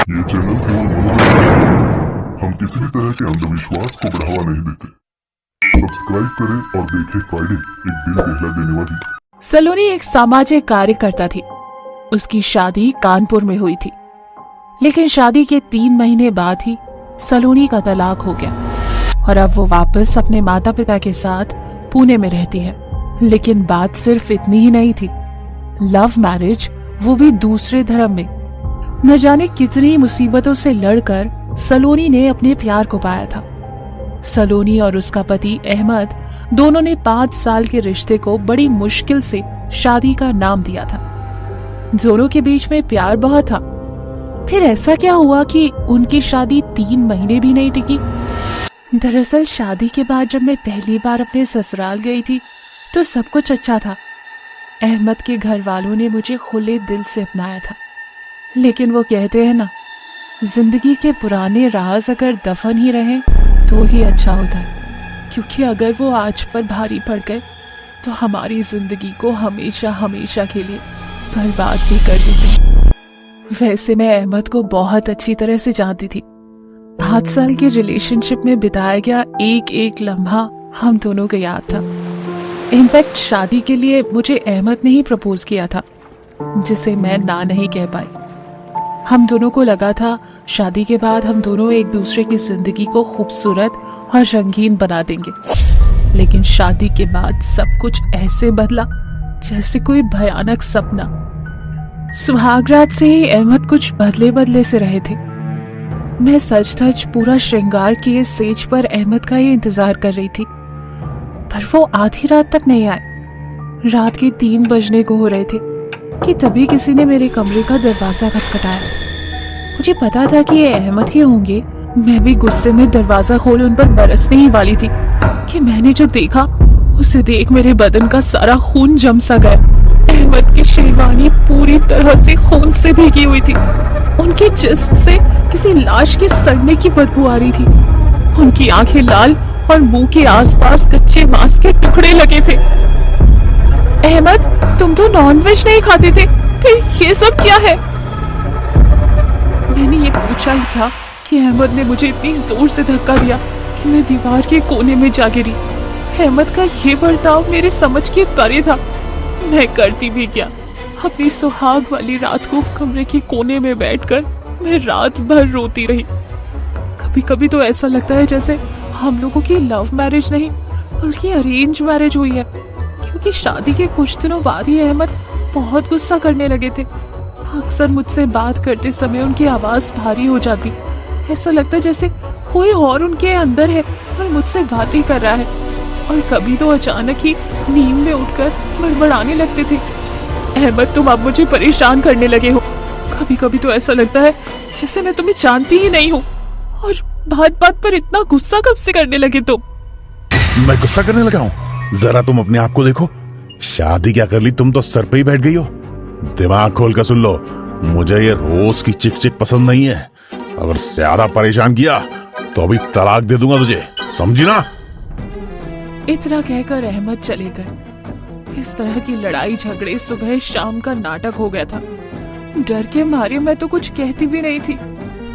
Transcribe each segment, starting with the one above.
ये चैनल केवल मनोरंजन है। हम किसी भी तरह के अंधविश्वास को बढ़ावा नहीं देते। सब्सक्राइब करें और देखें फ्राइडे, एक दिल दहला देने वाली। सलोनी एक सामाजिक कार्यकर्ता थी। उसकी शादी कानपुर में हुई थी, लेकिन शादी के 3 महीने बाद ही सलोनी का तलाक हो गया और अब वो वापस अपने माता पिता के साथ पुणे में रहती है। लेकिन बात सिर्फ इतनी ही नहीं थी। लव मैरिज, वो भी दूसरे धर्म में। न जाने कितनी मुसीबतों से लड़कर सलोनी ने अपने प्यार को पाया था। सलोनी और उसका पति अहमद दोनों ने 5 साल के रिश्ते को बड़ी मुश्किल से शादी का नाम दिया था। दोनों के बीच में प्यार बहुत था। फिर ऐसा क्या हुआ कि उनकी शादी 3 महीने भी नहीं टिकी। दरअसल शादी के बाद जब मैं पहली बार अपने ससुराल गई थी तो सब कुछ अच्छा था। अहमद के घर वालों ने मुझे खुले दिल से अपनाया था। लेकिन वो कहते हैं ना, जिंदगी के पुराने राज अगर दफन ही रहे तो ही अच्छा होता है, क्योंकि अगर वो आज पर भारी पड़ गए तो हमारी जिंदगी को हमेशा हमेशा के लिए बर्बाद भी कर देते। वैसे मैं अहमद को बहुत अच्छी तरह से जानती थी। 5 साल के रिलेशनशिप में बिताया गया एक एक लम्हा हम दोनों को याद था। इनफैक्ट शादी के लिए मुझे अहमद ने ही प्रपोज किया था, जिसे मैं ना नहीं कह पाई। हम दोनों को लगा था शादी के बाद हम दोनों एक दूसरे की जिंदगी को खूबसूरत और रंगीन बना देंगे। लेकिन शादी के बाद सब कुछ ऐसे बदला जैसे कोई भयानक सपना। सुहागरात से ही अहमद कुछ बदले बदले से रहे थे। मैं सच धज पूरा श्रृंगार किए सेज पर अहमद का ही इंतजार कर रही थी, पर वो आधी रात तक नहीं आए। रात के 3 बजने को हो रहे थे कि तभी किसी ने मेरे कमरे का दरवाजा खटखटाया। मुझे पता था कि ये अहमद ही होंगे। मैं भी गुस्से में दरवाजा खोल उन पर बरसने ही वाली थी कि मैंने जो देखा उसे देख मेरे बदन का सारा खून जम सा गया। अहमद की शेरवानी पूरी तरह से खून से भीगी हुई थी। उनके जिस्म से किसी लाश के सड़ने की बदबू आ रही थी। उनकी आंखें लाल और मुंह के आसपास कच्चे मांस के टुकड़े लगे थे। अहमद, तुम तो नॉनवेज नहीं खाते थे, फिर ये सब क्या है? मैंने ये पूछा ही था कि अहमद ने मुझे इतनी जोर से धक्का दिया कि मैं दीवार के कोने में जा गिरी। अहमद का ये बर्ताव मेरे समझ के परे था। मैं करती भी क्या? अपनी सुहाग वाली रात को कमरे के कोने में बैठकर मैं रात भर रोती रही। कभी कभी तो ऐसा लगता है जैसे हम लोगों की लव मैरिज नहीं बल्कि अरेंज मैरिज हुई है, क्योंकि शादी के कुछ दिनों बाद ही अहमद बहुत गुस्सा करने लगे थे। अक्सर मुझसे बात करते समय उनकी आवाज भारी हो जाती। ऐसा लगता जैसे कोई और उनके अंदर है और मुझसे बात ही कर रहा है। और कभी तो अचानक ही नींद में उठकर बड़बड़ाने लगते थे। अहमद, तुम अब मुझे परेशान करने लगे हो। कभी कभी तो ऐसा लगता है जैसे मैं तुम्हें जानती ही नहीं हूँ। और बात बात पर इतना गुस्सा कब से करने लगे तुम? मैं गुस्सा करने लगा हूँ? जरा तुम अपने आप को देखो। शादी क्या कर ली, तुम तो सर पे ही बैठ गई हो। दिमाग खोल कर सुन लो, मुझे ये रोज की चिक चिक पसंद नहीं है। अगर ज्यादा परेशान किया तो अभी तलाक दे दूंगा तुझे, समझी ना? इतना कहकर अहमद चले गए। इस तरह की लड़ाई झगड़े सुबह शाम का नाटक हो गया था। डर के मारे मैं तो कुछ कहती भी नहीं थी,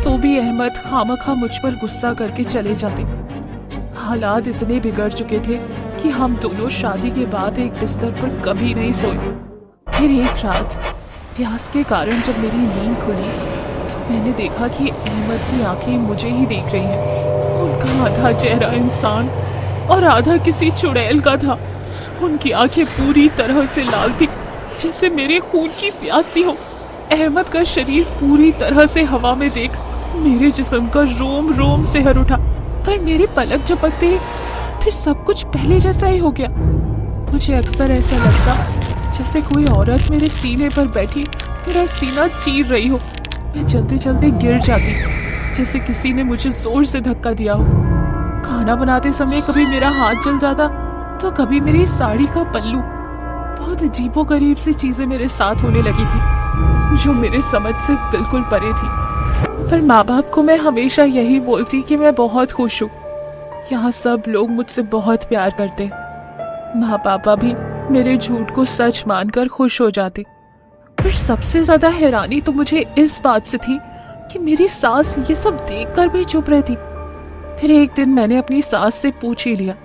तो भी अहमद खामखा मुझ पर गुस्सा करके चले जाते। हालात इतने बिगड़ चुके थे कि हम दोनों शादी के बाद एक बिस्तर पर कभी नहीं सोए। फिर एक रात प्यास के कारण जब मेरी नींद खुली तो मैंने देखा कि अहमद की आंखें मुझे ही देख रही हैं। उनका आधा चेहरा इंसान और आधा किसी चुड़ैल का था। उनकी आंखें पूरी तरह से लाल थी, जैसे मेरे खून की प्यासी हो। अहमद का शरीर पूरी तरह से हवा में देख मेरे जिस्म का रोम रोम सिहर उठा। पर मेरे पलक झपकते ही फिर सब कुछ पहले जैसा ही हो गया। मुझे अक्सर ऐसा लगता जैसे कोई औरत मेरे सीने पर बैठी मेरा सीना चीर रही हो। मैं चलते चलते गिर जाती, जैसे किसी ने मुझे जोर से धक्का दिया हो। खाना बनाते समय कभी मेरा हाथ जल जाता तो कभी मेरी साड़ी का पल्लू। बहुत अजीबोगरीब सी चीजें मेरे साथ होने लगी थी जो मेरे समझ से बिल्कुल परे थी। पर माँ बाप को मैं हमेशा यही बोलती कि मैं बहुत खुश हूँ। यहाँ सब लोग मुझसे बहुत प्यार करते। माँ पापा भी मेरे झूठ को सच मानकर खुश हो जाते। पर सबसे ज्यादा हैरानी तो मुझे इस बात से थी कि मेरी सास ये सब देखकर भी चुप रहती। फिर एक दिन मैंने अपनी सास से पूछ ही लिया,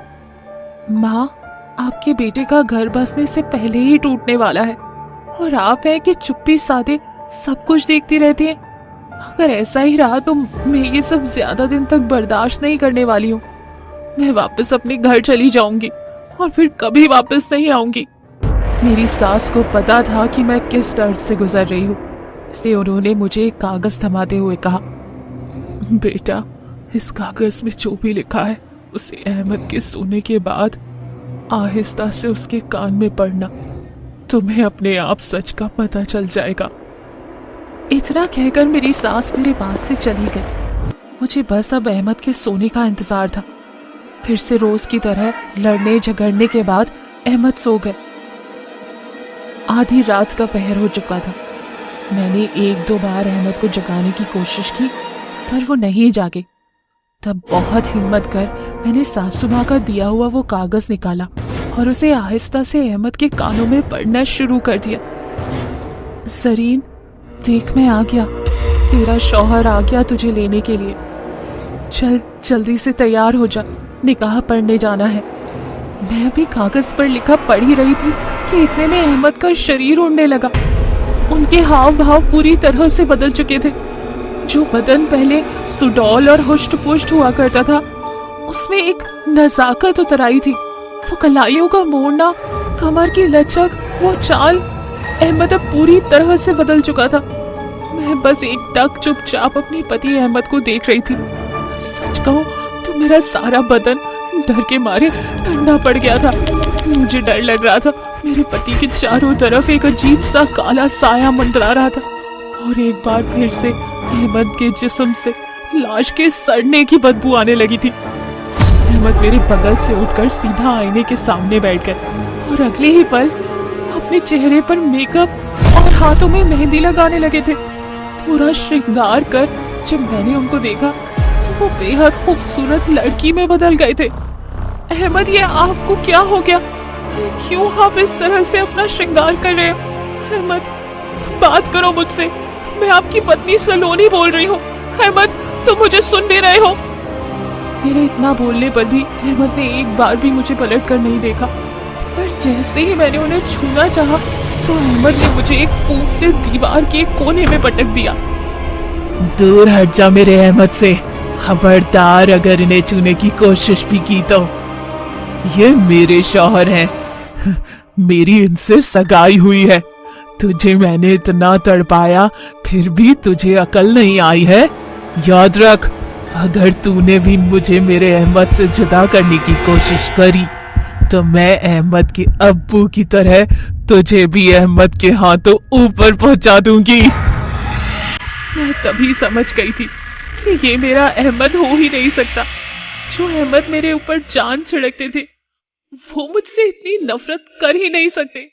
माँ, आपके बेटे का घर बसने से पहले ही टूटने वाला है और आप हैं कि चुप्पी साधे सब कुछ देखती रहती हैं। अगर ऐसा ही रहा तो मैं ये सब ज्यादा दिन तक बर्दाश्त नहीं करने वाली हूँ। मैं वापस अपने घर चली जाऊंगी और फिर कभी वापस नहीं आऊंगी। मेरी सास को पता था कि मैं किस दर्द से गुजर रही हूँ, इसलिए उन्होंने मुझे एक कागज थमाते हुए कहा, बेटा, इस कागज में जो भी लिखा है उसे अहमद के सोने के बाद आहिस्ता से उसके कान में पढ़ना। तुम्हें अपने आप सच का पता चल जाएगा। इतना कहकर मेरी सास मेरे पास से चली गई। मुझे बस अब अहमद के सोने का इंतजार था। फिर से रोज की तरह लड़ने झगड़ने के बाद अहमद सो गए। आधी रात का पहर हो चुका था। मैंने एक दो बार अहमद को जगाने की कोशिश की, पर वो नहीं जागे। तब बहुत हिम्मत कर मैंने सासू माँ का दिया हुआ वो कागज निकाला और उसे आहिस्ता से अहमद के कानों में पढ़ना शुरू कर दिया। जरीन, देख, मैं आ गया। तेरा शौहर आ गया तुझे लेने के लिए। चल जल्दी से तैयार हो जा, निकाह पढ़ने जाना है। मैं भी कागज पर लिखा पढ़ ही रही थी कि इतने में अहमद का शरीर उड़ने लगा। उनके हाव भाव पूरी तरह से बदल चुके थे। जो बदन पहले सुडौल और हुष्ट पुष्ट हुआ करता था, उसमें एक नजाकत उतर आई थी। वो कलाइयों का मोड़ना, कमर की लचक, वो चाल, अहमद अब पूरी तरह से बदल चुका था। मैं बस एक टक चुपचाप अपने पति अहमद को देख रही थी। सच कहूं तो मेरा सारा बदन डर के मारे ठंडा पड़ गया था। मुझे डर लग रहा था मेरे पति के चारों तरफ एक अजीब सा काला साया मंडरा रहा था और एक बार फिर से अहमद के जिस्म से लाश के सड़ने की बदबू आने लगी थी। अहमद मेरे बगल से उठकर सीधा आईने के सामने बैठ गए और अगले ही पल अपने चेहरे पर मेकअप और हाथों में मेहंदी लगाने लगे थे। पूरा श्रृंगार कर जब मैंने उनको देखा तो वो बेहद खूबसूरत लड़की में बदल गए थे। अहमद, ये आपको क्या हो गया? क्यों आप इस तरह से अपना श्रृंगार कर रहे हो? अहमद, बात करो मुझसे। मैं आपकी पत्नी सलोनी बोल रही हूँ। अहमद, तुम मुझे सुन भी रहे हो? मेरे इतना बोलने पर भी अहमद ने एक बार भी मुझे पलट कर नहीं देखा। पर जैसे ही मैंने उन्हें छूना चाहा तो अहमद ने मुझे एक फूंक से दीवार के एक कोने में पटक दिया। दूर हट जा मेरे अहमद से। खबरदार अगर इन्हें छूने की कोशिश भी की तो। ये मेरे शौहर हैं। मेरी इनसे सगाई हुई है। तुझे मैंने इतना तड़पाया फिर भी तुझे अकल नहीं आई है? याद रख, अगर तूने भी मुझे मेरे अहमद से जुदा करने की कोशिश करी तो मैं अहमद के अब्बू की तरह तुझे भी अहमद के हाथों ऊपर पहुंचा दूंगी। मैं तभी समझ गई थी कि ये मेरा अहमद हो ही नहीं सकता। जो अहमद मेरे ऊपर जान छिड़कते थे वो मुझसे इतनी नफरत कर ही नहीं सकते।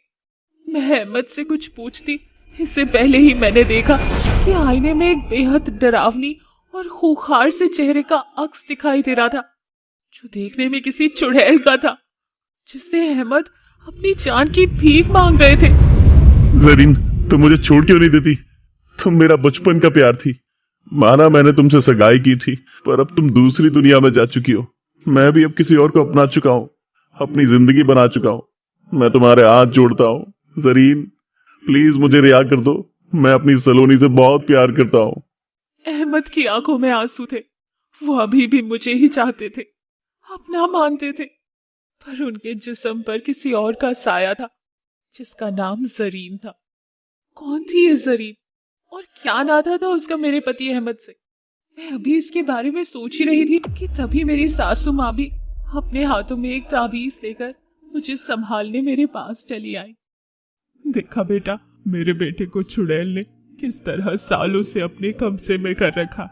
मैं अहमद से कुछ पूछती इससे पहले ही मैंने देखा कि आईने में एक बेहद डरावनी और खूंखार से चेहरे का अक्स दिखाई दे रहा था, जो देखने में किसी चुड़ैल का था, जिससे अहमद अपनी जान की भीख मांग रहे थे। जरीन, तुम मुझे छोड़ क्यों नहीं देती? तुम मेरा बचपन का प्यार थी। माना मैंने तुमसे सगाई की थी, पर अब तुम दूसरी दुनिया में जा चुकी हो। मैं भी अब किसी और को अपना चुका हूँ, अपनी जिंदगी बना चुका हूँ। मैं तुम्हारे हाथ जोड़ता हूँ जरीन, प्लीज मुझे रिहा कर दो। मैं अपनी सलोनी से बहुत प्यार करता हूँ। अहमद की आंखों में आंसू थे। वो अभी भी मुझे ही चाहते थे, अपना मानते थे, पर उनके जिस्म पर किसी और का साया था जिसका नाम जरीन था। कौन थी ये जरीन और क्या नाता था उसका मेरे पति अहमद से? मैं अभी इसके बारे में सोच ही रही थी कि तभी मेरी सासू माँ भी अपने हाथों में एक ताबीज लेकर मुझे संभालने मेरे पास चली आई। देखा बेटा, मेरे बेटे को चुड़ैल ने किस तरह सालों से अपने कब्जे में कर रखा।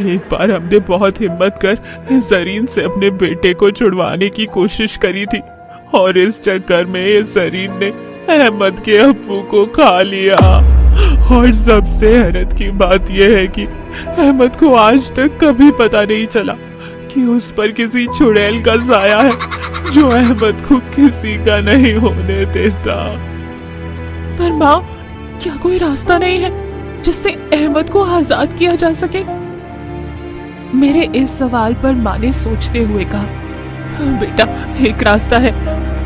एक बार हमने बहुत हिम्मत कर जरीन से अपने बेटे को छुड़वाने की कोशिश करी थी और इस चक्कर में ये जरीन ने अहमद के अब्बू को खा लिया। और सबसे हैरत की बात यह है कि अहमद को आज तक कभी पता नहीं चला कि उस पर किसी चुड़ैल का साया है जो अहमद को किसी का नहीं होने देता। पर माँ, क्या कोई रास्ता नहीं है जिससे अहमद को आजाद किया जा सके? मेरे इस सवाल पर माँ ने सोचते हुए कहा, बेटा एक रास्ता है,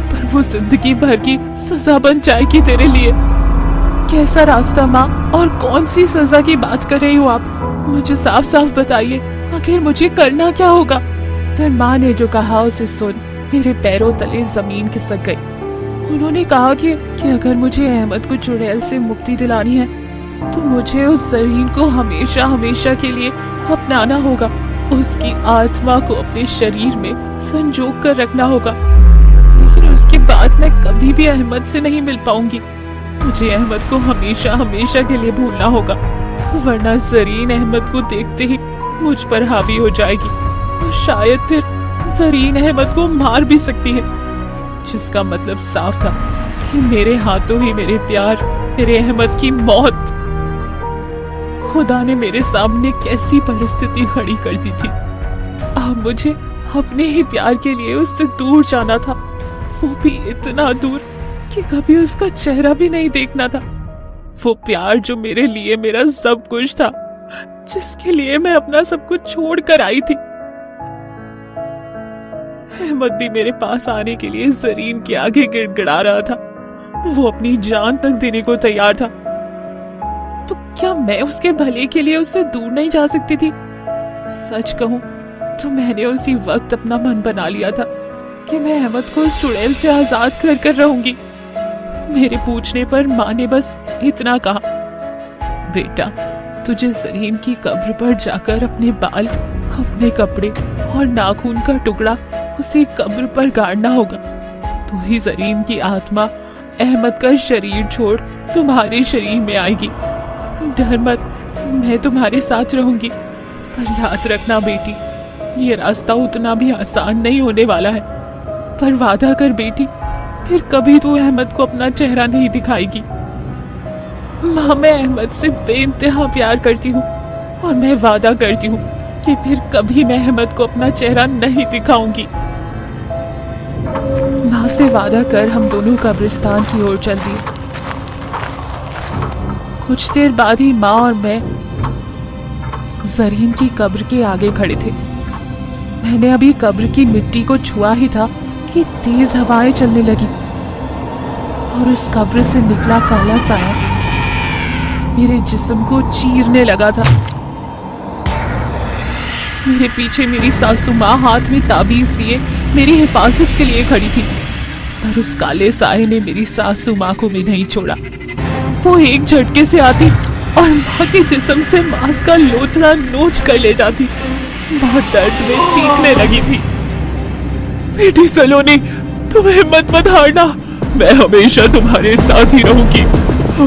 पर वो जिंदगी भर की सजा बन जाएगी तेरे लिए। कैसा रास्ता माँ, और कौन सी सजा की बात कर रही हो आप? मुझे साफ साफ बताइए, आखिर मुझे करना क्या होगा? फिर माँ ने जो कहा उसे सुन मेरे पैरों तले जमीन खिसक गई। उन्होंने कहा कि अगर मुझे अहमद को चुड़ैल से मुक्ति दिलानी है तो मुझे उस जरीन को हमेशा हमेशा के लिए अपनाना होगा। उसकी आत्मा को अपने शरीर में संजोग कर रखना होगा। लेकिन उसके बाद मैं कभी भी अहमद से नहीं मिल पाऊंगी। मुझे अहमद को हमेशा हमेशा के लिए भूलना होगा, वरना जरीन अहमद को देखते ही मुझ पर हावी हो जाएगी और शायद फिर जरीन अहमद को मार भी सकती है। जिसका मतलब साफ था कि मेरे हाथों ही मेरे प्यार, मेरे अहमद की मौत। खुदा ने मेरे सामने कैसी परिस्थिति खड़ी कर दी थी। अब मुझे अपने ही प्यार के लिए उससे दूर जाना था, वो भी इतना दूर कि कभी उसका चेहरा भी नहीं देखना था। वो प्यार जो मेरे लिए मेरा सब कुछ था, जिसके लिए मैं अपना सब कुछ छोड़ कर आई थी। अहमद भी मेरे पास आने के लिए जरीन के आगे गिड़गिड़ा रहा था। वो अपनी जान तक देने को तैयार था। तो क्या मैं उसके भले के लिए उससे दूर नहीं जा सकती थी? सच कहूं तो मैंने उसी वक्त अपना मन बना लिया था कि मैं अहमद को उस चुड़ैल से आजाद कर रहूंगी। मेरे पूछने पर माँ ने बस इतना कहा, बेटा तुझे जरीन की कब्र पर जाकर अपने बाल, अपने कपड़े और नाखून का टुकड़ा उसी कब्र पर गाड़ना होगा। तो ही जरीन की आत्मा अहमद का शरीर छोड़ तुम्हारे शरीर में आएगी। डर मत, मैं तुम्हारे साथ रहूंगी। पर याद रखना बेटी, ये रास्ता उतना भी आसान नहीं होने वाला है। पर वादा कर बेटी, फिर कभी तू अहमद को अपना चेहरा नहीं दिखाएगी। माँ मैं अहमद से बेइंतहा प्यार करती हूँ और मैं वादा करती हूँ कि फिर कभी मैं अहमद को अपना चेहरा नहीं दिखाऊंगी। माँ से वादा कर हम दोनों कब्रिस्तान की ओर चल दिए। कुछ देर बाद ही माँ और मैं जरीन की कब्र के आगे खड़े थे। मैंने अभी कब्र की मिट्टी को छुआ ही था कि तेज हवाएं चलने लगी और उस कब्र से निकला काला साया मेरे जिस्म को चीरने लगा था। मेरे पीछे मेरी सासू माँ हाथ में ताबीज लिए मेरी हिफाजत के लिए खड़ी थी, पर उस काले साये ने मेरी सासू माँ को भी नहीं छोड़ा। वो एक झटके से आती और माँ के जिस्म से मांस का लोथड़ा नोच कर ले जाती। बहुत दर्द में चीखने लगी थी। बेटी सलोनी, तुम हिम्मत मत हारना, मैं हमेशा तुम्हारे साथ ही रहूंगी।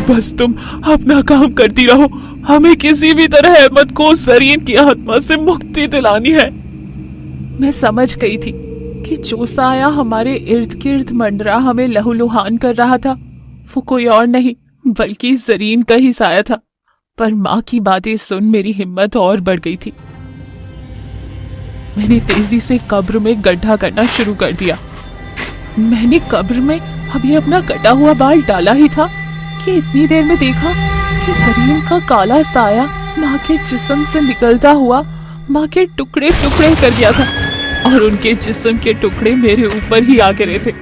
बस तुम अपना काम करती रहो। हमें किसी भी तरह अहमद को जरीन की आत्मा से मुक्ति दिलानी है। मैं समझ गई थी कि जो साया हमारे इर्द गिर्द मंडरा हमें लहूलुहान कर रहा था वो कोई और नहीं बल्कि जरीन का ही साया था। पर माँ की बातें सुन मेरी हिम्मत और बढ़ गई थी। मैंने तेजी से कब्र में गड्ढा करना शुरू कर दिया। मैंने कब्र में अभी अपना कटा हुआ बाल डाला ही था कि इतनी देर में देखा कि जरीन का काला साया माँ के जिस्म से निकलता हुआ माँ के टुकड़े टुकड़े कर गया था और उनके जिस्म के टुकड़े मेरे ऊपर ही आ गिरे थे,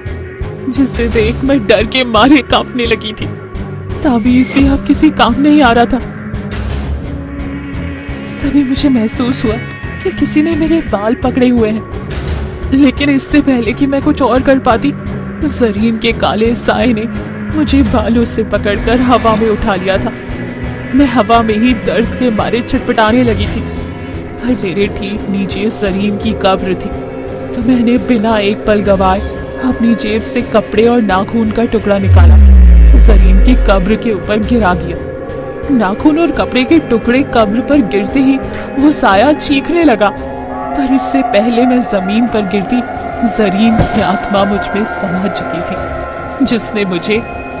जिसे देख मैं डर के मारे कांपने लगी थी। ताबीज भी अब किसी काम नहीं आ रहा था। तभी मुझे महसूस हुआ कि किसी ने मेरे बाल पकड़े हुए हैं, लेकिन इससे पहले कि मैं कुछ और कर पाती, जरीन के काले साए ने मुझे बालों से पकड़कर हवा में उठा लिया था। मैं हवा में ही दर्द के मारे छटपटाने लगी थी, पर मेरे ठीक नीचे जरीन की कब्र थी। तो मैंने बिना एक पल गवाए अपनी जेब से कपड़े और नाखून का टुकड़ा निकाला, जरीन की कब्र के ऊपर गिरा दिया। नाखून और कपड़े के टुकड़े कब्र पर गिरते ही वो साया चीखने लगा, पर इससे पहले मैं जमीन पर गिरती जरीन की आत्मा मुझ में समा चुकी थी, जिसने मुझे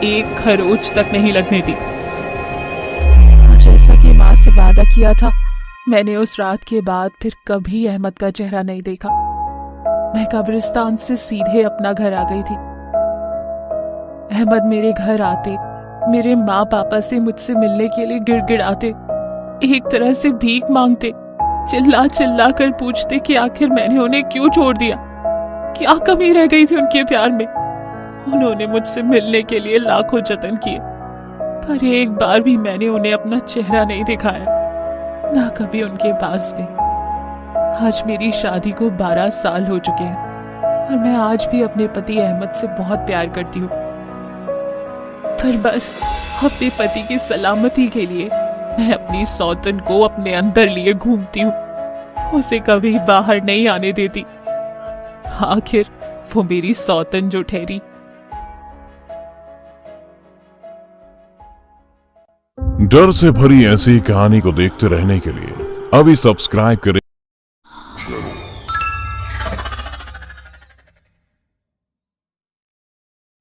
एक खरोच तक नहीं लगने दी। जैसा कि माँ से वादा किया था, मैंने उस रात के बाद फिर कभी अहमद का चेहरा नहीं देखा। मैं कब्रिस्तान से सीधे अपना घर आ गई थी। अहमद मेरे घर आते मेरे माँ पापा से मुझसे मिलने के लिए गिड़गिड़ाते, एक तरह से भीख मांगते, चिल्ला चिल्ला कर पूछते कि आखिर मैंने उन्हें क्यों छोड़ दिया, क्या कमी रह गई थी उनके प्यार में। उन्होंने मुझसे मिलने के लिए लाखों जतन किए, पर एक बार भी मैंने उन्हें अपना चेहरा नहीं दिखाया, ना कभी उनके पास गई। आज मेरी शादी को 12 साल हो चुके हैं और मैं आज भी अपने पति अहमद से बहुत प्यार करती हूँ, पर बस अपने पति की सलामती के लिए मैं अपनी सौतन को अपने अंदर लिए घूमती हूँ, उसे कभी बाहर नहीं आने देती। आखिर वो मेरी सौतन जो ठहरी। डर से भरी ऐसी कहानी को देखते रहने के लिए अभी सब्सक्राइब करें